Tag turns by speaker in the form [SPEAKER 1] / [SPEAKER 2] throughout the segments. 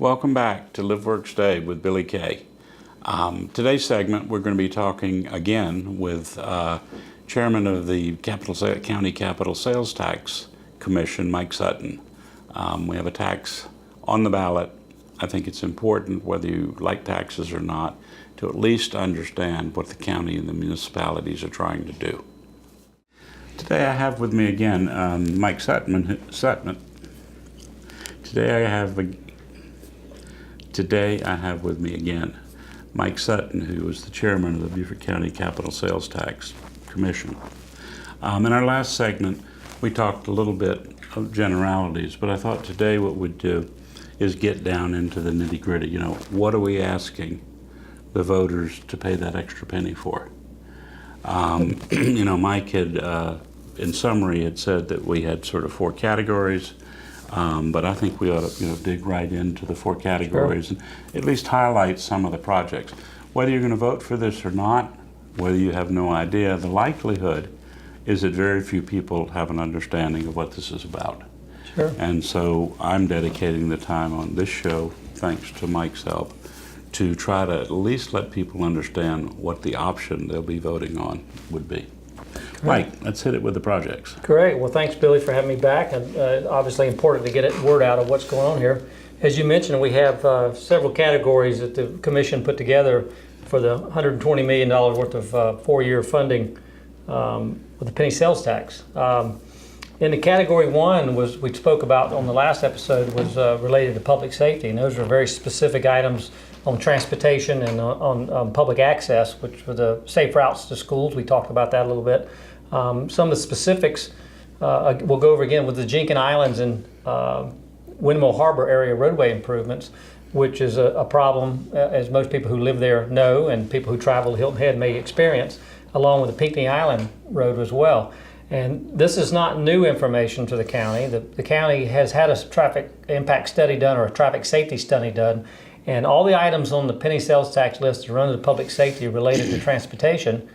[SPEAKER 1] Welcome back to Live Work Stay with Billy Kay. Today's segment we're going to be talking again with Chairman of the County Capital Sales Tax Commission, Mike Sutton. We have a tax on the ballot. I think it's important, whether you like taxes or not, to at least understand what the county and the municipalities are trying to do. Today I have with me again Mike Sutton. Today I have with me again Mike Sutton, who is the chairman of the Beaufort County Capital Sales Tax Commission. In our last segment, we talked a little bit of generalities, but I thought today what we'd do is get down into the nitty-gritty. You know, what are we asking the voters to pay that extra penny for? You know, Mike had, in summary, had said that we had sort of 4 categories. But I think we ought to, dig right into the 4 categories and at least highlight some of the projects. Whether you're going to vote for this or not, whether you have no idea, the likelihood is that very few people have an understanding of what this is about.
[SPEAKER 2] Sure.
[SPEAKER 1] And so I'm dedicating the time on this show, thanks to Mike's help, to try to at least let people understand what the option they'll be voting on would be. Mike, let's hit it with the projects.
[SPEAKER 2] Great. Well, thanks, Billy, for having me back. And obviously important to get word out of what's going on here. As you mentioned, we have several categories that the Commission put together for the $120 million worth of 4-year funding with the penny sales tax. In the category 1, we spoke about on the last episode, was related to public safety. And those are very specific items on transportation and on public access, which were the safe routes to schools. We talked about that a little bit. Some of the specifics we'll go over again with the Jenkins Islands and Windmill Harbor area roadway improvements, which is a problem, as most people who live there know, and people who travel to Hilton Head may experience, along with the Pinckney Island Road as well. And this is not new information to the county. The county has had a traffic impact study done, or a traffic safety study done, and all the items on the penny sales tax list that are under the public safety related to transportation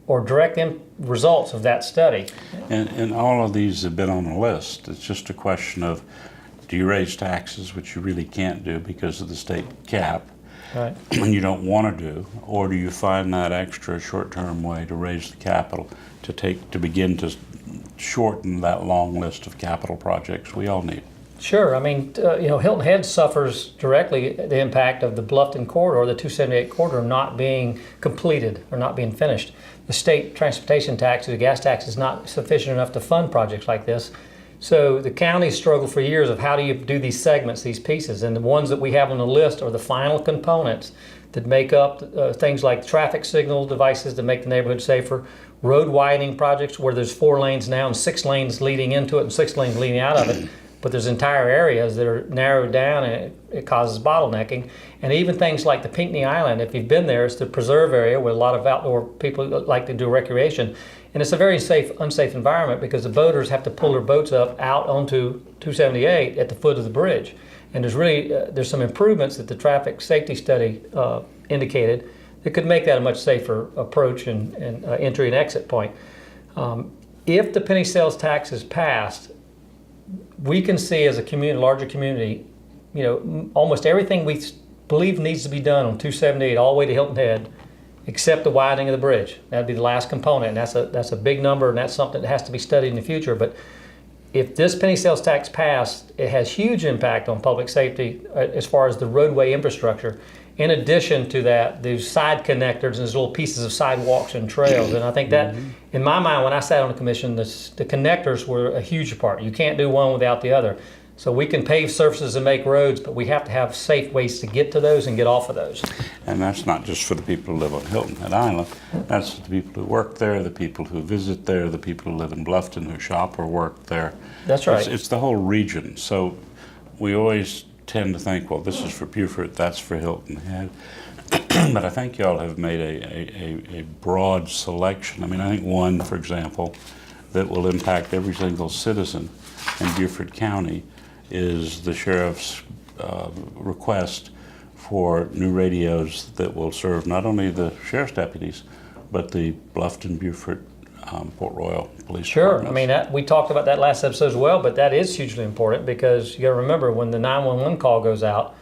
[SPEAKER 2] or direct results of that study.
[SPEAKER 1] And all of these have been on the list. It's just a question of, do you raise taxes, which you really can't do because of the state cap,
[SPEAKER 2] right,
[SPEAKER 1] and you don't want to do, or do you find that extra short-term way to raise the capital to begin to shorten that long list of capital projects we all need?
[SPEAKER 2] Sure. I mean, Hilton Head suffers directly the impact of the Bluffton corridor, the 278 corridor, not being completed or not being finished. The state transportation tax, the gas tax, is not sufficient enough to fund projects like this. So the county struggled for years of how do you do these segments, these pieces, and the ones that we have on the list are the final components that make up things like traffic signal devices to make the neighborhood safer, road widening projects where there's 4 lanes now and 6 lanes leading into it and 6 lanes leading out of it. But there's entire areas that are narrowed down and it causes bottlenecking. And even things like the Pinckney Island, if you've been there, it's the preserve area where a lot of outdoor people like to do recreation. And it's a very unsafe environment because the boaters have to pull their boats up out onto 278 at the foot of the bridge. And there's some improvements that the traffic safety study indicated that could make that a much safer approach and entry and exit point. If the penny sales tax is passed, we can see as a larger community, almost everything we believe needs to be done on 278 all the way to Hilton Head, except the widening of the bridge. That'd be the last component, and that's a big number, and that's something that has to be studied in the future. But if this penny sales tax passed, it has huge impact on public safety as far as the roadway infrastructure. In addition to that, there's side connectors and there's little pieces of sidewalks and trails. And I think that, in my mind, when I sat on the commission, the connectors were a huge part. You can't do one without the other. So we can pave surfaces and make roads, but we have to have safe ways to get to those and get off of those.
[SPEAKER 1] And that's not just for the people who live on Hilton Head Island. That's the people who work there, the people who visit there, the people who live in Bluffton who shop or work there.
[SPEAKER 2] That's right.
[SPEAKER 1] It's the whole region. So we always tend to think, well, this is for Beaufort, that's for Hilton Head. But I think y'all have made a broad selection. I mean, I think one, for example, that will impact every single citizen in Beaufort County is the sheriff's request for new radios that will serve not only the sheriff's deputies, but the Bluffton, Beaufort, Port Royal Police
[SPEAKER 2] Sure.
[SPEAKER 1] Departments.
[SPEAKER 2] I mean, we talked about that last episode as well, but that is hugely important because you got to remember when the 911 call goes out,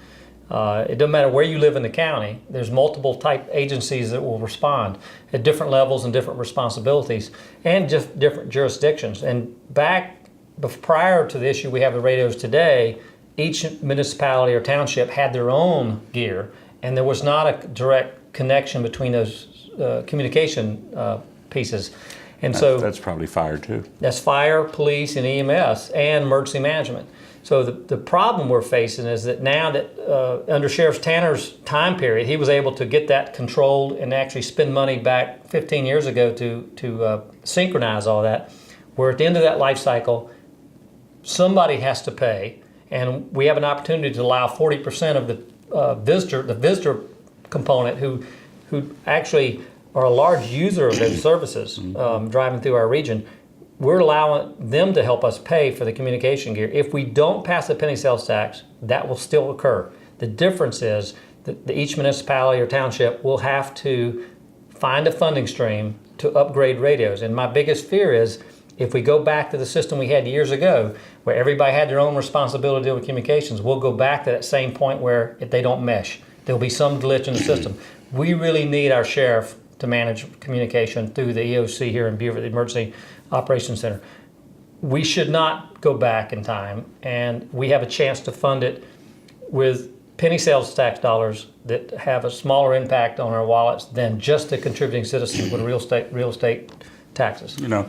[SPEAKER 2] It doesn't matter where you live in the county. There's multiple type agencies that will respond at different levels and different responsibilities and just different jurisdictions. And prior to the issue we have with radios today, each municipality or township had their own gear, and there was not a direct connection between those communication pieces. And so
[SPEAKER 1] that's probably fire too.
[SPEAKER 2] that's fire, police, and EMS, and emergency management. So the problem we're facing is that now that under Sheriff Tanner's time period, he was able to get that controlled and actually spend money back 15 years ago to synchronize all that. We're at the end of that life cycle. Somebody has to pay, and we have an opportunity to allow 40% of the visitor component who actually are a large user of those services driving through our region. We're allowing them to help us pay for the communication gear. If we don't pass the penny sales tax, that will still occur. The difference is that each municipality or township will have to find a funding stream to upgrade radios. And my biggest fear is if we go back to the system we had years ago, where everybody had their own responsibility to deal with communications, we'll go back to that same point where if they don't mesh, there'll be some glitch in the system. We really need our sheriff to manage communication through the EOC here in Beaufort, the Emergency Operations Center. We should not go back in time, and we have a chance to fund it with penny sales tax dollars that have a smaller impact on our wallets than just the contributing citizens with real estate taxes.
[SPEAKER 1] You know,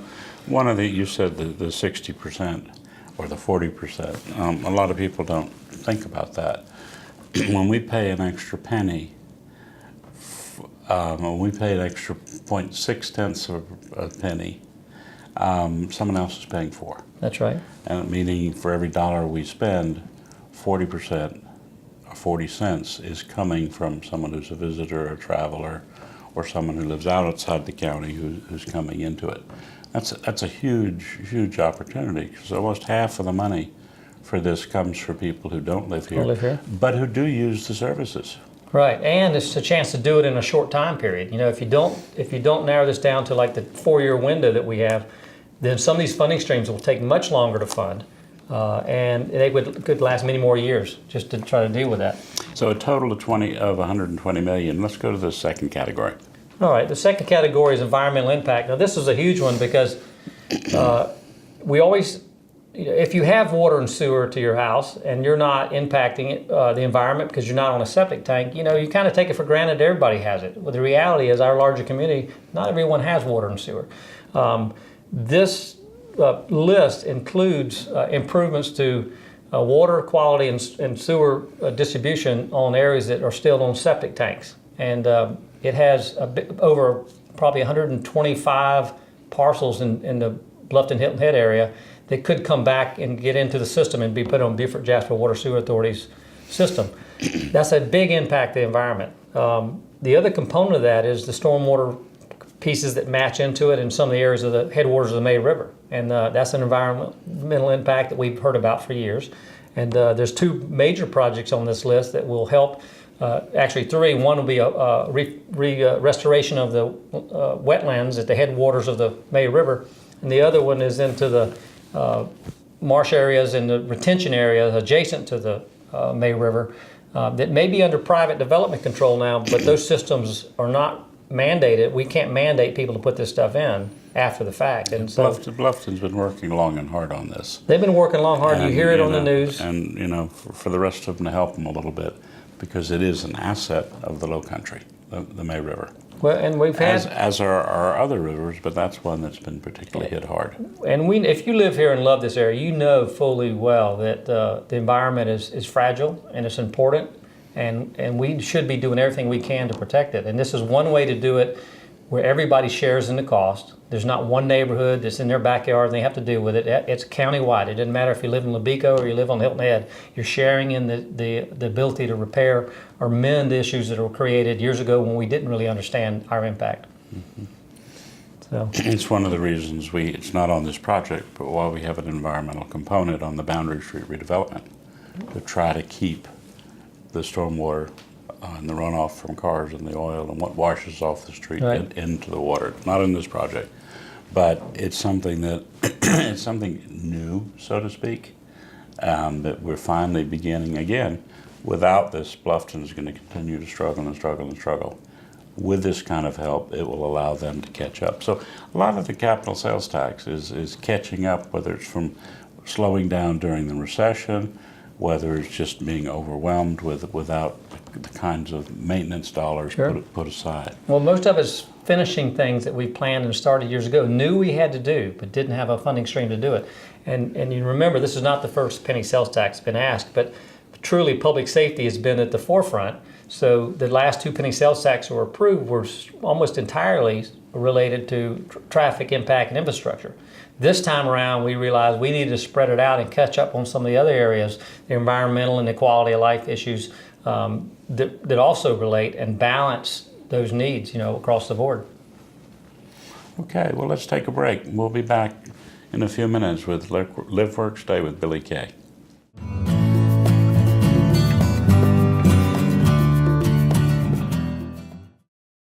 [SPEAKER 1] you said the 60% or the 40%. A lot of people don't think about that. When we pay an extra penny, when we pay an extra 0.6 of a penny, someone else is paying for.
[SPEAKER 2] That's right.
[SPEAKER 1] And meaning for every dollar we spend, 40% or 40 cents is coming from someone who's a visitor or a traveler or someone who lives outside the county who's coming into it. That's a huge opportunity, because almost half of the money for this comes for people who don't live here, but who do use the services.
[SPEAKER 2] Right, and it's a chance to do it in a short time period. You know, if you don't narrow this down to like the 4-year window that we have, then some of these funding streams will take much longer to fund, and they could last many more years just to try to deal with that.
[SPEAKER 1] So a total of 120 million. Let's go to the second category.
[SPEAKER 2] All right, the second category is environmental impact. Now this is a huge one because we always, if you have water and sewer to your house and you're not impacting the environment because you're not on a septic tank, you kind of take it for granted that everybody has it. Well, the reality is our larger community, not everyone has water and sewer. This list includes improvements to water quality and sewer distribution on areas that are still on septic tanks. And it has over probably 125 parcels in the Bluffton-Hilton Head area that could come back and get into the system and be put on Beaufort Jasper Water Sewer Authority's system. That's a big impact to the environment. The other component of that is the stormwater pieces that match into it in some of the areas of the headwaters of the May River. And that's an environmental impact that we've heard about for years. And there's 2 major projects on this list that will help. Actually 3. One will be a restoration of the wetlands at the headwaters of the May River, and the other one is into the marsh areas and the retention areas adjacent to the May River that may be under private development control now, but those systems are not mandated. We can't mandate people to put this stuff in after the fact. And so
[SPEAKER 1] Bluffton's been working long and hard on this.
[SPEAKER 2] They've been working long hard. You hear it on the news.
[SPEAKER 1] And for the rest of them to help them a little bit, because it is an asset of the Low Country, the May River.
[SPEAKER 2] Well, and we've had
[SPEAKER 1] as are our other rivers, but that's one that's been particularly hit hard.
[SPEAKER 2] And if you live here and love this area, you know fully well that the environment is fragile and it's important, and we should be doing everything we can to protect it. And this is one way to do it where everybody shares in the cost. There's not one neighborhood that's in their backyard and they have to deal with it. It's countywide. It doesn't matter if you live in Lebico or you live on Hilton Head. You're sharing in the ability to repair or mend issues that were created years ago when we didn't really understand our impact.
[SPEAKER 1] Mm-hmm.
[SPEAKER 2] So
[SPEAKER 1] it's one of the reasons it's not on this project, but why we have an environmental component on the Boundary Street redevelopment to try to keep the stormwater and the runoff from cars and the oil and what washes off the street into the water. Not in this project, but it's something that it's something new, so to speak, that we're finally beginning again Without this, Bluffton is going to continue to struggle and struggle and struggle. With this kind of help, it will allow them to catch up. So a lot of the capital sales tax is catching up, whether it's from slowing down during the recession, whether it's just being overwhelmed without the kinds of maintenance dollars
[SPEAKER 2] Sure.
[SPEAKER 1] put aside.
[SPEAKER 2] Well, most of us finishing things that we planned and started years ago, knew we had to do, but didn't have a funding stream to do it. And you remember, this is not the first penny sales tax been asked, but truly public safety has been at the forefront. So the last two penny sales tax were approved were almost entirely related to traffic impact and infrastructure. This time around, we realized we needed to spread it out and catch up on some of the other areas, the environmental and the quality of life issues that also relate, and balance those needs, across the board.
[SPEAKER 1] Okay, well, let's take a break. We'll be back in a few minutes with Live, Work, Stay with Billy Kay.